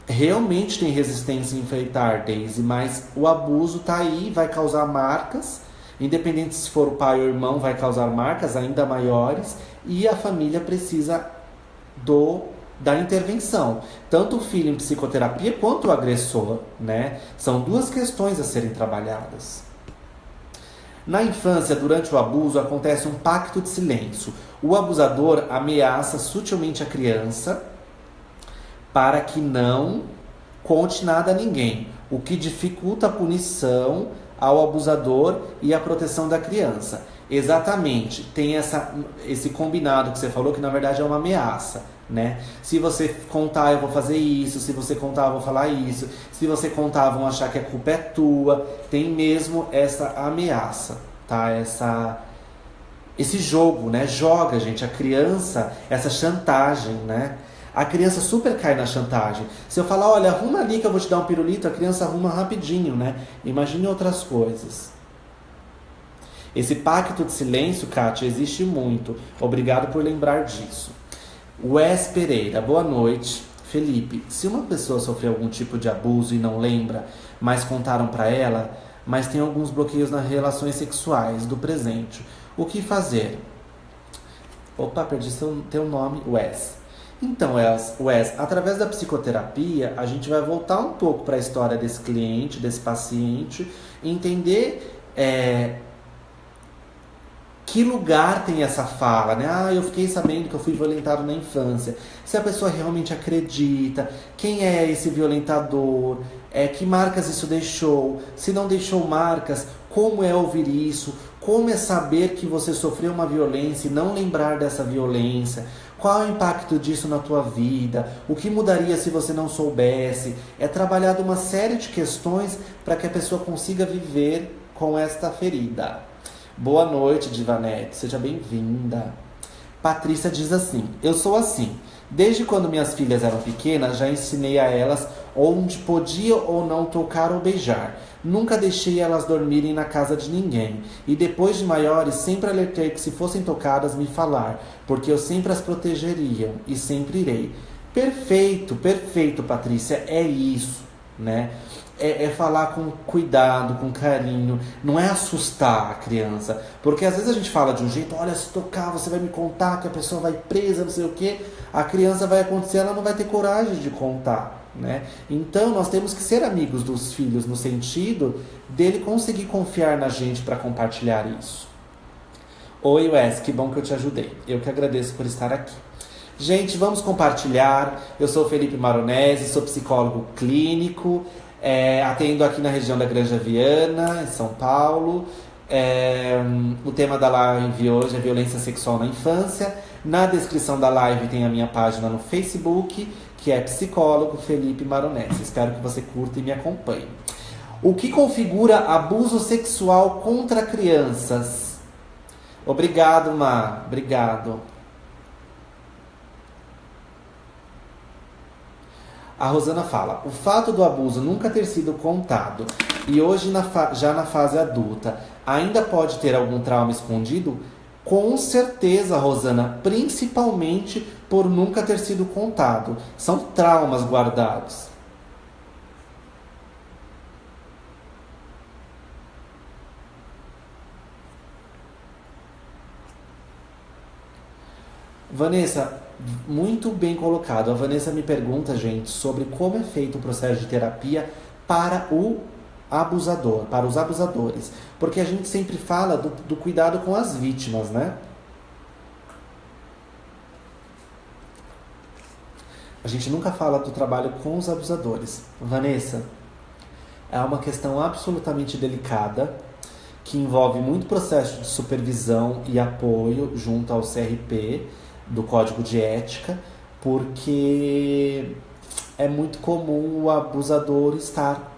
[SPEAKER 1] Realmente tem resistência em enfrentar, Daisy, mas o abuso tá aí, vai causar marcas. Independente se for o pai ou o irmão, vai causar marcas ainda maiores. E a família precisa da intervenção, tanto o filho em psicoterapia quanto o agressor, né? São duas questões a serem trabalhadas. Na infância, durante o abuso, acontece um pacto de silêncio. O abusador ameaça sutilmente a criança para que não conte nada a ninguém, o que dificulta a punição ao abusador e a proteção da criança. Exatamente, tem esse combinado que você falou, que na verdade é uma ameaça, né? Se você contar, eu vou fazer isso. Se você contar, eu vou falar isso. Se você contar, vão achar que a culpa é tua. Tem mesmo essa ameaça, tá? Esse jogo, né? Joga, gente, a criança, essa chantagem, né? A criança super cai na chantagem. Se eu falar, olha, arruma ali que eu vou te dar um pirulito, a criança arruma rapidinho, né? Imagine outras coisas. Esse pacto de silêncio, Kátia, existe muito. Obrigado por lembrar disso. Wes Pereira, boa noite. Felipe, se uma pessoa sofreu algum tipo de abuso e não lembra, mas contaram pra ela, mas tem alguns bloqueios nas relações sexuais do presente, o que fazer? Opa, perdi teu nome, Wes. Então, Wes, através da psicoterapia, a gente vai voltar um pouco para a história desse cliente, desse paciente, entender que lugar tem essa fala, né? Ah, eu fiquei sabendo que eu fui violentado na infância. Se a pessoa realmente acredita, quem é esse violentador, que marcas isso deixou, se não deixou marcas, como é ouvir isso, como é saber que você sofreu uma violência e não lembrar dessa violência, qual é o impacto disso na tua vida, o que mudaria se você não soubesse. É trabalhado uma série de questões para que a pessoa consiga viver com esta ferida. Boa noite, Divanete. Seja bem-vinda. Patrícia diz assim: eu sou assim. Desde quando minhas filhas eram pequenas, já ensinei a elas onde podia ou não tocar ou beijar. Nunca deixei elas dormirem na casa de ninguém. E depois de maiores, sempre alertei que se fossem tocadas, me falar, porque eu sempre as protegeria e sempre irei. Perfeito, perfeito, Patrícia. É isso, né? É falar com cuidado, com carinho, não é assustar a criança. Porque às vezes a gente fala de um jeito, olha, se tocar, você vai me contar que a pessoa vai presa, não sei o quê. A criança vai acontecer, ela não vai ter coragem de contar, né? Então nós temos que ser amigos dos filhos no sentido dele conseguir confiar na gente para compartilhar isso. Oi, Wes, que bom que eu te ajudei. Eu que agradeço por estar aqui. Gente, vamos compartilhar. Eu sou o Felipe Maronese, sou psicólogo clínico. Atendo aqui na região da Granja Viana, em São Paulo. O tema da live hoje é violência sexual na infância. Na descrição da live tem a minha página no Facebook, que é Psicólogo Felipe Maronese. Espero que você curta e me acompanhe. O que configura abuso sexual contra crianças? Obrigado, Má. Obrigado. A Rosana fala: o fato do abuso nunca ter sido contado e hoje já na fase adulta ainda pode ter algum trauma escondido? Com certeza, Rosana, principalmente por nunca ter sido contado. São traumas guardados. Vanessa, muito bem colocado. A Vanessa me pergunta, gente, sobre como é feito o processo de terapia para o abusador, para os abusadores. Porque a gente sempre fala do cuidado com as vítimas, né? A gente nunca fala do trabalho com os abusadores. Vanessa, é uma questão absolutamente delicada, que envolve muito processo de supervisão e apoio junto ao CRP, do Código de Ética, porque é muito comum o abusador estar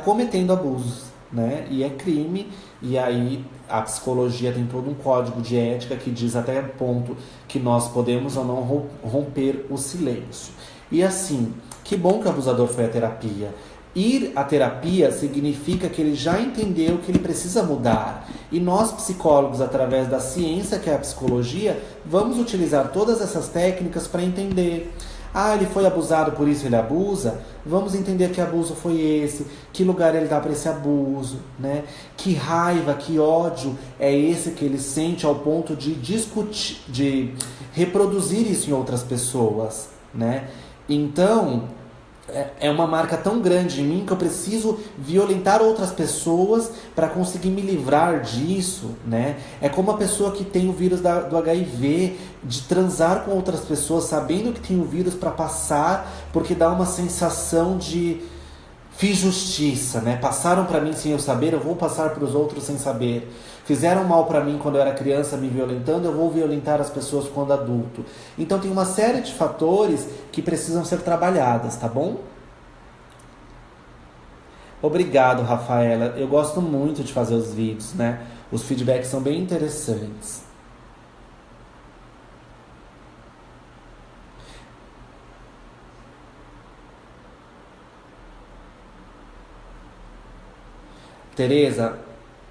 [SPEAKER 1] cometendo abusos, né? E é crime, e aí a psicologia tem todo um código de ética que diz até o ponto que nós podemos ou não romper o silêncio. E assim, que bom que o abusador foi à terapia. Ir à terapia significa que ele já entendeu que ele precisa mudar. E nós, psicólogos, através da ciência que é a psicologia, vamos utilizar todas essas técnicas para entender. Ah, ele foi abusado, por isso ele abusa? Vamos entender que abuso foi esse, que lugar ele dá para esse abuso, né? Que raiva, que ódio é esse que ele sente ao ponto de discutir, de reproduzir isso em outras pessoas, né? Então, é uma marca tão grande em mim que eu preciso violentar outras pessoas para conseguir me livrar disso, né? É como a pessoa que tem o vírus do HIV, de transar com outras pessoas sabendo que tem o vírus para passar, porque dá uma sensação de fiz justiça, né? Passaram para mim sem eu saber, eu vou passar para os outros sem saber. Fizeram mal para mim quando eu era criança me violentando, eu vou violentar as pessoas quando adulto. Então tem uma série de fatores que precisam ser trabalhadas, tá bom? Obrigado, Rafaela. Eu gosto muito de fazer os vídeos, né? Os feedbacks são bem interessantes. Tereza,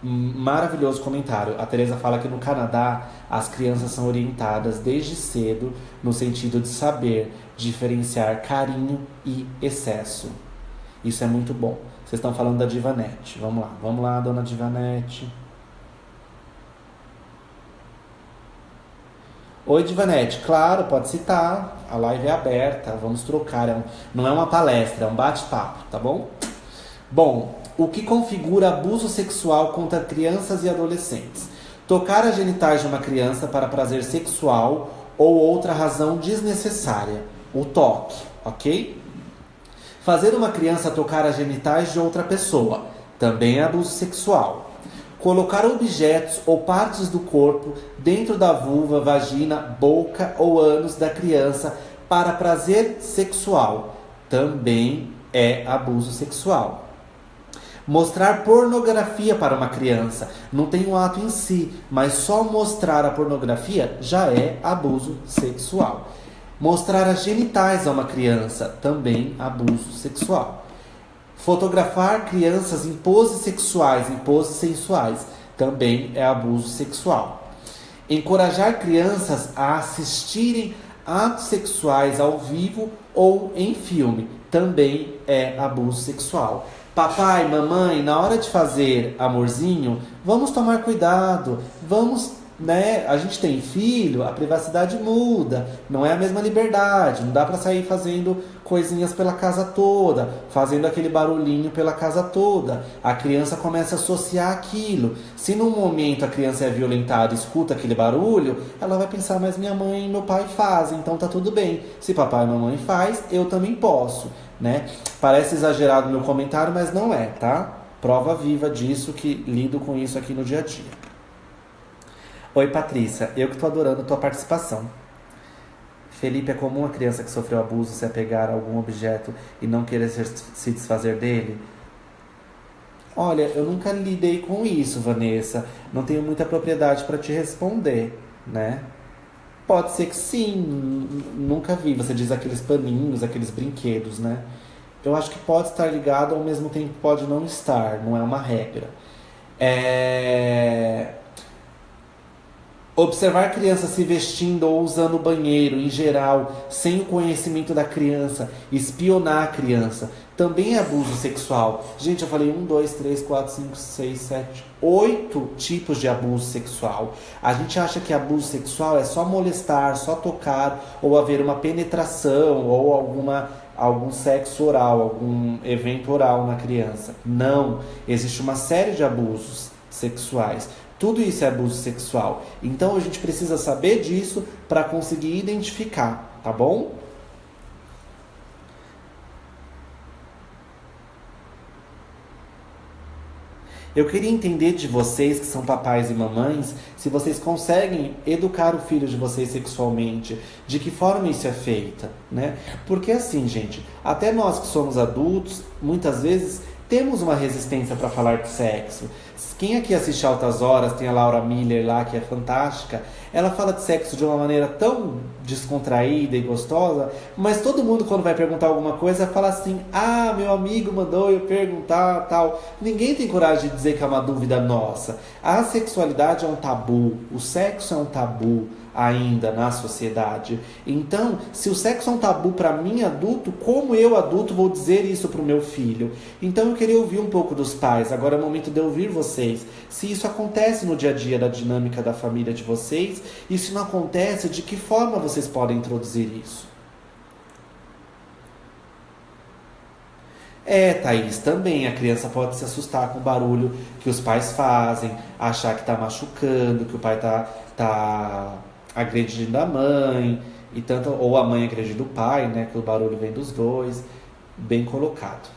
[SPEAKER 1] maravilhoso comentário. A Tereza fala que no Canadá as crianças são orientadas desde cedo no sentido de saber diferenciar carinho e excesso. Isso é muito bom. Vocês estão falando da Divanete. Vamos lá, dona Divanete. Oi, Divanete. Claro, pode citar. A live é aberta. Vamos trocar. Não é uma palestra, é um bate-papo, tá bom? Bom, o que configura abuso sexual contra crianças e adolescentes? Tocar as genitais de uma criança para prazer sexual ou outra razão desnecessária. O toque, ok? Fazer uma criança tocar as genitais de outra pessoa. Também é abuso sexual. Colocar objetos ou partes do corpo dentro da vulva, vagina, boca ou ânus da criança para prazer sexual. Também é abuso sexual. Mostrar pornografia para uma criança. Não tem um ato em si, mas só mostrar a pornografia já é abuso sexual. Mostrar as genitais a uma criança. Também abuso sexual. Fotografar crianças em poses sexuais, em poses sensuais, também é abuso sexual. Encorajar crianças a assistirem atos sexuais ao vivo ou em filme, também é abuso sexual. Papai, mamãe, na hora de fazer amorzinho, vamos tomar cuidado, a gente tem filho, a privacidade muda, não é a mesma liberdade, não dá pra sair fazendo coisinhas pela casa toda, fazendo aquele barulhinho pela casa toda. A criança começa a associar aquilo. Se num momento a criança é violentada e escuta aquele barulho, ela vai pensar, mas minha mãe e meu pai fazem, então tá tudo bem. Se papai e mamãe faz, eu também posso, né? Parece exagerado o meu comentário, mas não é, tá? Prova viva disso, que lido com isso aqui no dia a dia. Oi, Patrícia. Eu que tô adorando tua participação. Felipe, é comum a criança que sofreu abuso se apegar a algum objeto e não querer se desfazer dele? Olha, eu nunca lidei com isso, Vanessa. Não tenho muita propriedade para te responder, né? Pode ser que sim. Nunca vi. Você diz aqueles paninhos, aqueles brinquedos, né? Eu acho que pode estar ligado, ao mesmo tempo pode não estar. Não é uma regra. Observar crianças se vestindo ou usando o banheiro, em geral, sem o conhecimento da criança, espionar a criança, também é abuso sexual. Gente, eu falei 1, 2, 3, 4, 5, 6, 7, 8 tipos de abuso sexual. A gente acha que abuso sexual é só molestar, só tocar, ou haver uma penetração, ou algum sexo oral, algum evento oral na criança. Não, existe uma série de abusos sexuais. Tudo isso é abuso sexual. Então a gente precisa saber disso para conseguir identificar, tá bom? Eu queria entender de vocês, que são papais e mamães, se vocês conseguem educar o filho de vocês sexualmente, de que forma isso é feito, né? Porque assim, gente, até nós que somos adultos, muitas vezes temos uma resistência para falar de sexo. Quem aqui assiste Altas Horas, tem a Laura Miller lá, que é fantástica, ela fala de sexo de uma maneira tão descontraída e gostosa, mas todo mundo, quando vai perguntar alguma coisa, fala assim, meu amigo mandou eu perguntar, tal. Ninguém tem coragem de dizer que é uma dúvida nossa. A sexualidade é um tabu, o sexo é um tabu ainda na sociedade. Então, se o sexo é um tabu para mim adulto, como eu adulto vou dizer isso para o meu filho? Então eu queria ouvir um pouco dos pais. Agora é o momento de eu ouvir vocês. Se isso acontece no dia a dia da dinâmica da família de vocês, e se não acontece, de que forma vocês podem introduzir isso? Thaís, também a criança pode se assustar com o barulho que os pais fazem, achar que está machucando, que o pai tá agredindo a mãe, ou a mãe agredindo o pai, né? Que o barulho vem dos dois. Bem colocado.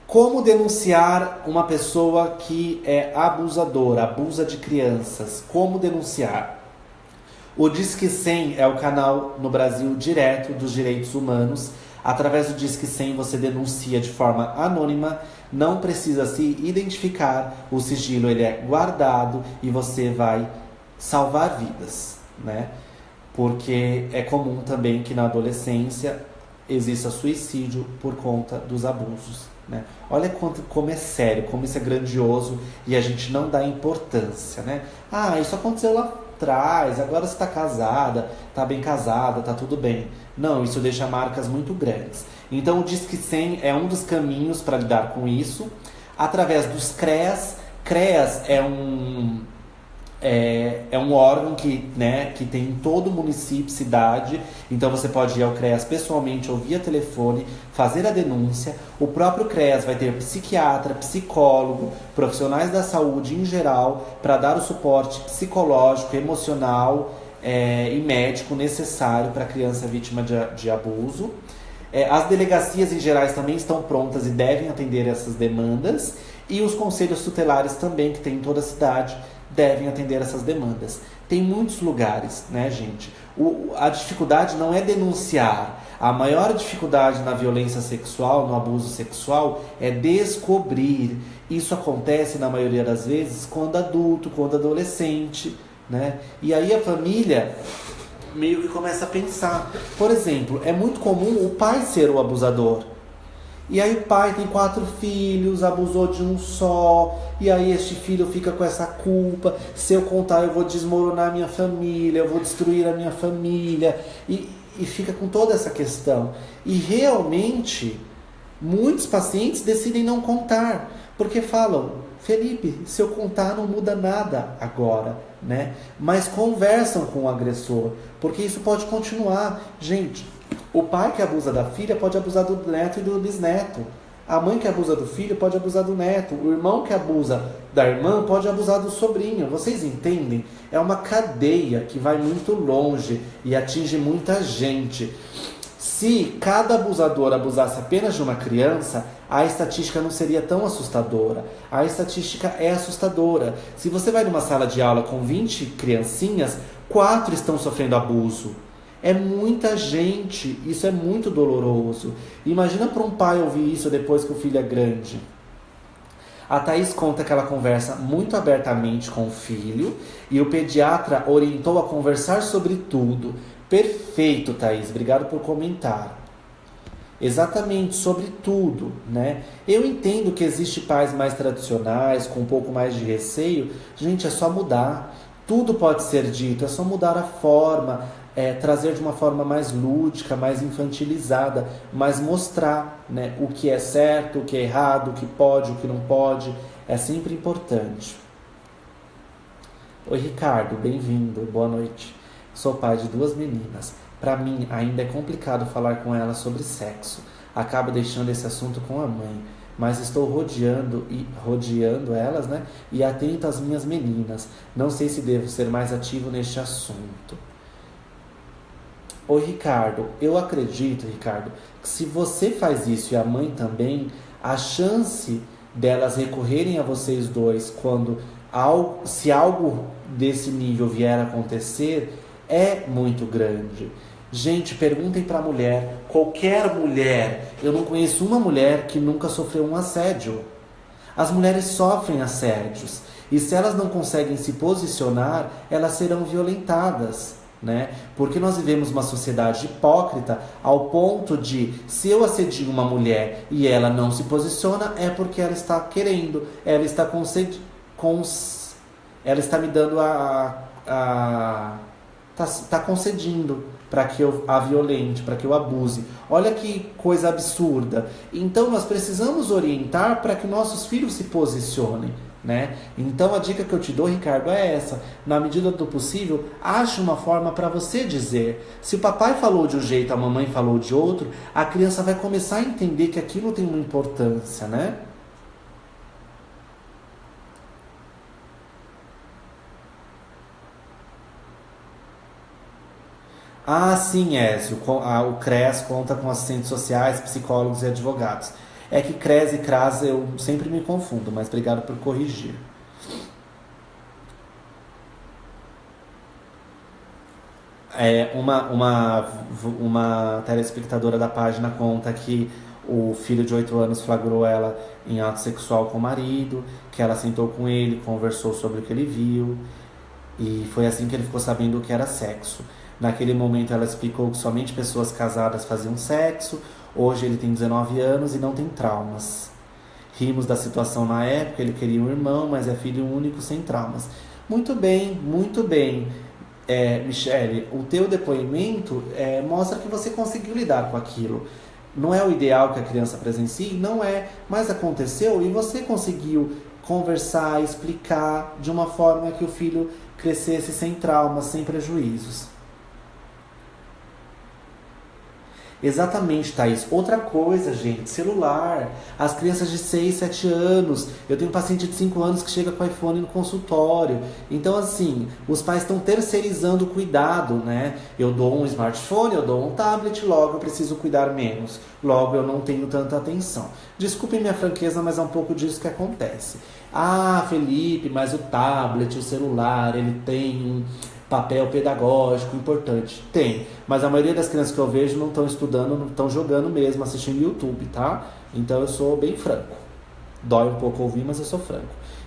[SPEAKER 1] Como denunciar uma pessoa que é abusadora, abusa de crianças? Como denunciar? O Disque 100 é o canal no Brasil direto dos direitos humanos. Através do Disque 100 você denuncia de forma anônima, não precisa se identificar, o sigilo ele é guardado e você vai salvar vidas, né? Porque é comum também que na adolescência exista suicídio por conta dos abusos, né? Olha como é sério, como isso é grandioso e a gente não dá importância, né? Isso aconteceu lá atrás, agora você está casada, está bem casada, está tudo bem. Não, isso deixa marcas muito grandes. Então o Disque 100 é um dos caminhos para lidar com isso. através dos CREAS. CREAS é um órgão que, né, que tem em todo município, cidade. Então você pode ir ao CREAS pessoalmente ou via telefone, fazer a denúncia. O próprio CREAS vai ter psiquiatra, psicólogo, profissionais da saúde em geral, para dar o suporte psicológico, emocional e médico necessário para a criança vítima de abuso. As delegacias em gerais também estão prontas e devem atender essas demandas. E os conselhos tutelares também, que tem em toda a cidade, devem atender essas demandas. Tem muitos lugares, né, gente? A dificuldade não é denunciar. A maior dificuldade na violência sexual, no abuso sexual, é descobrir. Isso acontece, na maioria das vezes, quando adulto, quando adolescente, né? E aí a família meio que começa a pensar. Por exemplo, é muito comum o pai ser o abusador. E aí o pai tem 4 filhos, abusou de um só, e aí este filho fica com essa culpa. Se eu contar, eu vou desmoronar a minha família, eu vou destruir a minha família. E fica com toda essa questão. E realmente, muitos pacientes decidem não contar, porque falam, Felipe, se eu contar não muda nada agora, né? Mas conversam com o agressor, porque isso pode continuar. Gente, o pai que abusa da filha pode abusar do neto e do bisneto. A mãe que abusa do filho pode abusar do neto. O irmão que abusa da irmã pode abusar do sobrinho. Vocês entendem? É uma cadeia que vai muito longe e atinge muita gente. Se cada abusador abusasse apenas de uma criança, a estatística não seria tão assustadora. A estatística é assustadora. Se você vai numa sala de aula com 20 criancinhas, 4 estão sofrendo abuso. É muita gente, isso é muito doloroso. Imagina para um pai ouvir isso depois que o filho é grande. A Thaís conta que ela conversa muito abertamente com o filho e o pediatra orientou a conversar sobre tudo. Perfeito, Thaís, obrigado por comentar. Exatamente, sobre tudo, né? Eu entendo que existem pais mais tradicionais, com um pouco mais de receio. Gente, é só mudar. Tudo pode ser dito, é só mudar a forma. Trazer de uma forma mais lúdica, mais infantilizada, mas mostrar, né, o que é certo, o que é errado, o que pode, o que não pode, é sempre importante. Oi, Ricardo, bem-vindo, boa noite. Sou pai de 2 meninas. Para mim, ainda é complicado falar com elas sobre sexo. Acabo deixando esse assunto com a mãe, mas estou rodeando elas, né, e atento às minhas meninas. Não sei se devo ser mais ativo neste assunto. Oi, Ricardo, eu acredito, Ricardo, que se você faz isso e a mãe também, a chance delas recorrerem a vocês dois se algo desse nível vier a acontecer é muito grande. Gente, perguntem para a mulher, qualquer mulher, eu não conheço uma mulher que nunca sofreu um assédio. As mulheres sofrem assédios e se elas não conseguem se posicionar, elas serão violentadas. Né? Porque nós vivemos uma sociedade hipócrita ao ponto de, se eu assedio uma mulher e ela não se posiciona, é porque ela está querendo, ela está ela está me dando tá concedendo para que eu a violente, para que eu abuse. Olha que coisa absurda. Então nós precisamos orientar para que nossos filhos se posicionem. Né? Então a dica que eu te dou, Ricardo, é essa. Na medida do possível, ache uma forma para você dizer. Se o papai falou de um jeito, a mamãe falou de outro, a criança vai começar a entender que aquilo tem uma importância, né? Ah, sim, Ézio. O CREAS conta com assistentes sociais, psicólogos e advogados. É que CRES e CRAS eu sempre me confundo, mas obrigado por corrigir. Uma telespectadora da página conta que o filho de 8 anos flagrou ela em ato sexual com o marido, que ela sentou com ele, conversou sobre o que ele viu, e foi assim que ele ficou sabendo o que era sexo. Naquele momento ela explicou que somente pessoas casadas faziam sexo. Hoje ele tem 19 anos e não tem traumas. Rimos da situação na época, ele queria um irmão, mas é filho único sem traumas. Muito bem, muito bem. Michele, o teu depoimento mostra que você conseguiu lidar com aquilo. Não é o ideal que a criança presencie? Não é, mas aconteceu e você conseguiu conversar, explicar de uma forma que o filho crescesse sem traumas, sem prejuízos. Exatamente, Thaís. Outra coisa, gente, celular. As crianças de 6, 7 anos. Eu tenho um paciente de 5 anos que chega com iPhone no consultório. Então, assim, os pais estão terceirizando o cuidado, né? Eu dou um smartphone, eu dou um tablet, logo eu preciso cuidar menos. Logo eu não tenho tanta atenção. Desculpem minha franqueza, mas é um pouco disso que acontece. Ah, Felipe, mas o tablet, o celular, ele tem um papel pedagógico importante. Tem, mas a maioria das crianças que eu vejo não estão estudando, não estão jogando mesmo, assistindo YouTube, tá? Então eu sou bem franco. Dói um pouco ouvir, mas eu sou franco.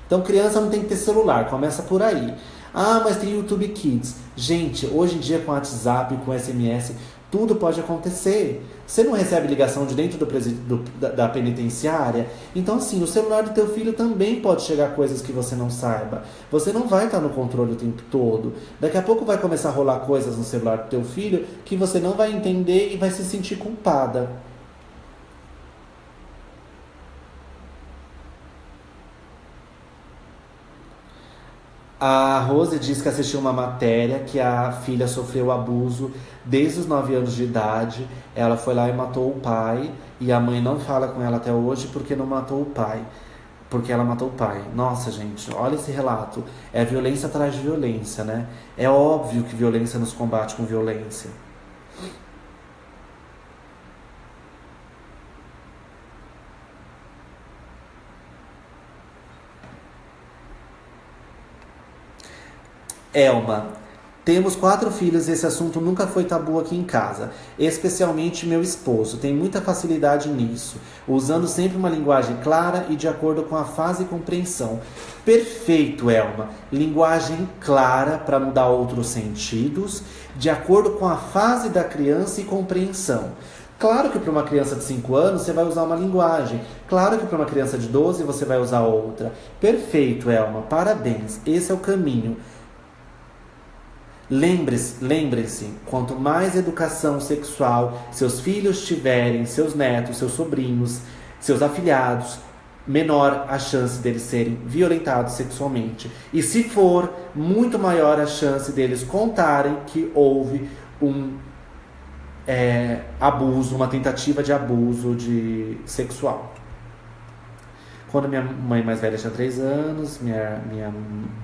[SPEAKER 1] Então criança não tem que ter celular, começa por aí. Ah, mas tem YouTube Kids. Gente, hoje em dia com WhatsApp, com SMS, tudo pode acontecer. Você não recebe ligação de dentro da penitenciária? Então, assim, o celular do teu filho também pode chegar coisas que você não saiba. Você não vai estar no controle o tempo todo. Daqui a pouco vai começar a rolar coisas no celular do teu filho que você não vai entender e vai se sentir culpada. A Rose diz que assistiu uma matéria que a filha sofreu abuso desde os 9 anos de idade. Ela foi lá e matou o pai. E a mãe não fala com ela até hoje porque não matou o pai. Porque ela matou o pai. Nossa, gente, olha esse relato. É violência atrás de violência, né? É óbvio que violência nos combate com violência. Elma, temos 4 filhos e esse assunto nunca foi tabu aqui em casa. Especialmente meu esposo, tem muita facilidade nisso, usando sempre uma linguagem clara e de acordo com a fase e compreensão. Perfeito, Elma. Linguagem clara para não dar outros sentidos, de acordo com a fase da criança e compreensão. Claro que para uma criança de 5 anos você vai usar uma linguagem. Claro que para uma criança de 12 você vai usar outra. Perfeito, Elma. Parabéns. Esse é o caminho. Lembre-se, quanto mais educação sexual seus filhos tiverem, seus netos, seus sobrinhos, seus afilhados, menor a chance deles serem violentados sexualmente. E se for, muito maior a chance deles contarem que houve um abuso, uma tentativa de abuso sexual. Quando minha mãe mais velha tinha 3 anos,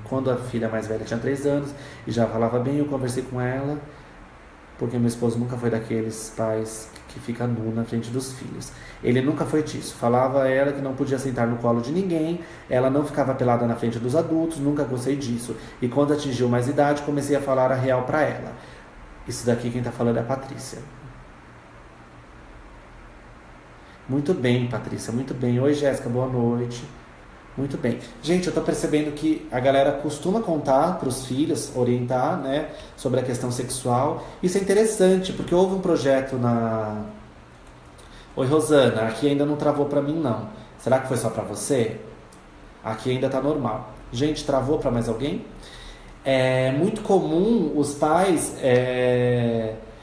[SPEAKER 1] quando a filha mais velha tinha 3 anos e já falava bem, eu conversei com ela, porque meu esposo nunca foi daqueles pais que fica nu na frente dos filhos. Ele nunca foi disso. Falava a ela que não podia sentar no colo de ninguém, ela não ficava pelada na frente dos adultos, nunca gostei disso. E quando atingiu mais idade, comecei a falar a real pra ela. Isso daqui quem tá falando é a Patrícia. Muito bem, Patrícia, muito bem. Oi, Jéssica, boa noite. Muito bem. Gente, eu tô percebendo que a galera costuma contar pros filhos, orientar, né, sobre a questão sexual. Isso é interessante, porque houve um projeto na... Oi, Rosana, aqui ainda não travou pra mim, não. Será que foi só pra você? Aqui ainda tá normal. Gente, travou pra mais alguém? É muito comum os pais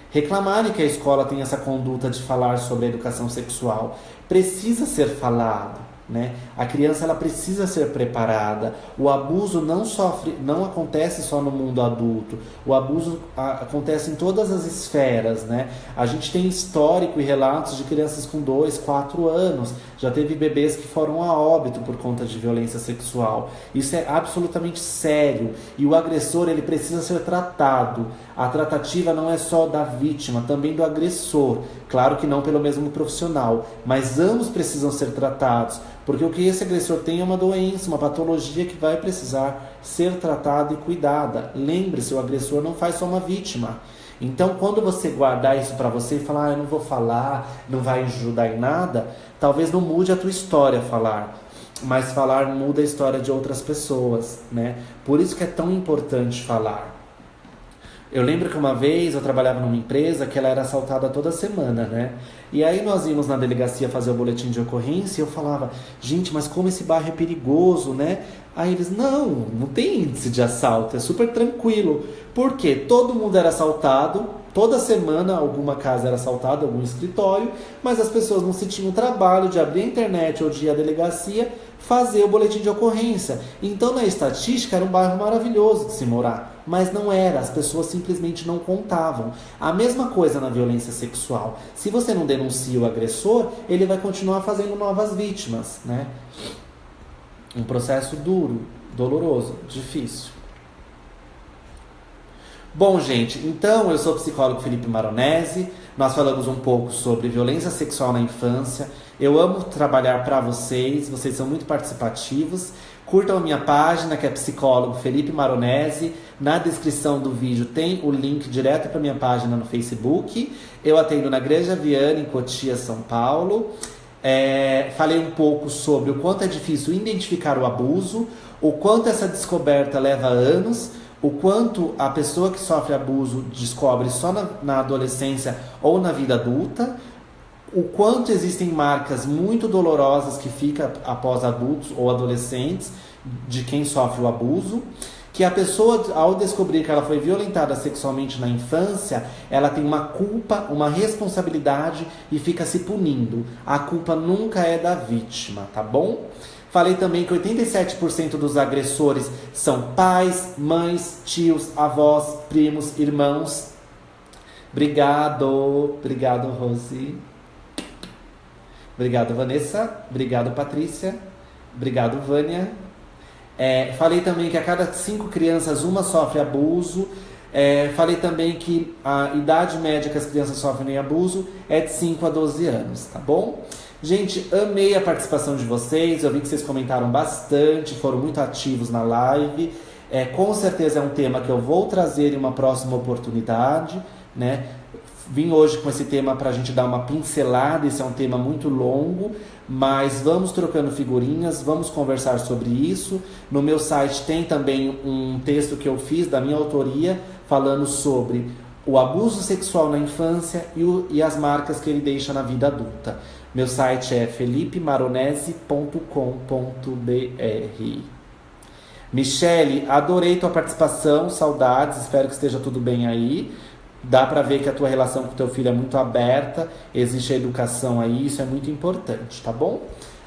[SPEAKER 1] reclamarem que a escola tem essa conduta de falar sobre a educação sexual. Precisa ser falado, né? A criança ela precisa ser preparada. O abuso não acontece só no mundo adulto. O abuso acontece em todas as esferas, né? A gente tem histórico e relatos de crianças com 2, 4 anos. Já teve bebês que foram a óbito por conta de violência sexual. Isso é absolutamente sério. E o agressor ele precisa ser tratado. A tratativa não é só da vítima, também do agressor. Claro que não pelo mesmo profissional, mas ambos precisam ser tratados. Porque o que esse agressor tem é uma doença, uma patologia que vai precisar ser tratada e cuidada. Lembre-se, o agressor não faz só uma vítima. Então, quando você guardar isso para você e falar, eu não vou falar, não vai ajudar em nada, talvez não mude a tua história falar, mas falar muda a história de outras pessoas, né? Por isso que é tão importante falar. Eu lembro que uma vez eu trabalhava numa empresa que ela era assaltada toda semana, né? E aí nós íamos na delegacia fazer o boletim de ocorrência e eu falava, gente, mas como esse bairro é perigoso, né? Aí eles, não tem índice de assalto, é super tranquilo. Por quê? Todo mundo era assaltado Toda semana alguma casa era assaltada, algum escritório, mas as pessoas não se tinham o trabalho de abrir a internet ou de ir à delegacia fazer o boletim de ocorrência. Então, na estatística, era um bairro maravilhoso de se morar, mas não era, as pessoas simplesmente não contavam. A mesma coisa na violência sexual. Se você não denuncia o agressor, ele vai continuar fazendo novas vítimas, né? Um processo duro, doloroso, difícil. Bom, gente, então eu sou o psicólogo Felipe Maronese. Nós falamos um pouco sobre violência sexual na infância. Eu amo trabalhar para vocês são muito participativos. Curtam a minha página, que é psicólogo Felipe Maronese. Na descrição do vídeo tem o link direto para minha página no Facebook. Eu atendo na Granja Viana, em Cotia, São Paulo. Falei um pouco sobre o quanto é difícil identificar o abuso, o quanto essa descoberta leva anos, o quanto a pessoa que sofre abuso descobre só na adolescência ou na vida adulta, o quanto existem marcas muito dolorosas que ficam após adultos ou adolescentes de quem sofre o abuso, que a pessoa, ao descobrir que ela foi violentada sexualmente na infância, ela tem uma culpa, uma responsabilidade e fica se punindo. A culpa nunca é da vítima, tá bom? Falei também que 87% dos agressores são pais, mães, tios, avós, primos, irmãos. Obrigado Rose. Obrigado, Vanessa. Obrigado, Patrícia. Obrigado, Vânia. Falei também que a cada 5 crianças, uma sofre abuso. Falei também que a idade média que as crianças sofrem abuso é de 5 a 12 anos, tá bom? Gente, amei a participação de vocês. Eu vi que vocês comentaram bastante, foram muito ativos na live. Com certeza é um tema que eu vou trazer em uma próxima oportunidade, né? Vim hoje com esse tema para a gente dar uma pincelada. Esse é um tema muito longo, mas vamos trocando figurinhas, vamos conversar sobre isso. No meu site tem também um texto que eu fiz da minha autoria, falando sobre o abuso sexual na infância e as marcas que ele deixa na vida adulta. Meu site é felipemaronese.com.br. Michele, adorei tua participação, saudades, espero que esteja tudo bem aí. Dá pra ver que a tua relação com o teu filho é muito aberta, existe a educação aí, isso é muito importante, tá bom?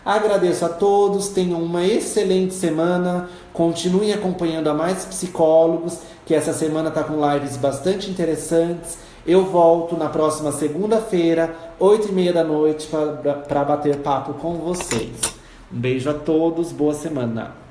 [SPEAKER 1] Agradeço a todos, tenham uma excelente semana, continuem acompanhando a Mais Psicólogos, que essa semana tá com lives bastante interessantes. Eu volto na próxima segunda-feira, 8h30 da noite, para bater papo com vocês. Um beijo a todos, boa semana!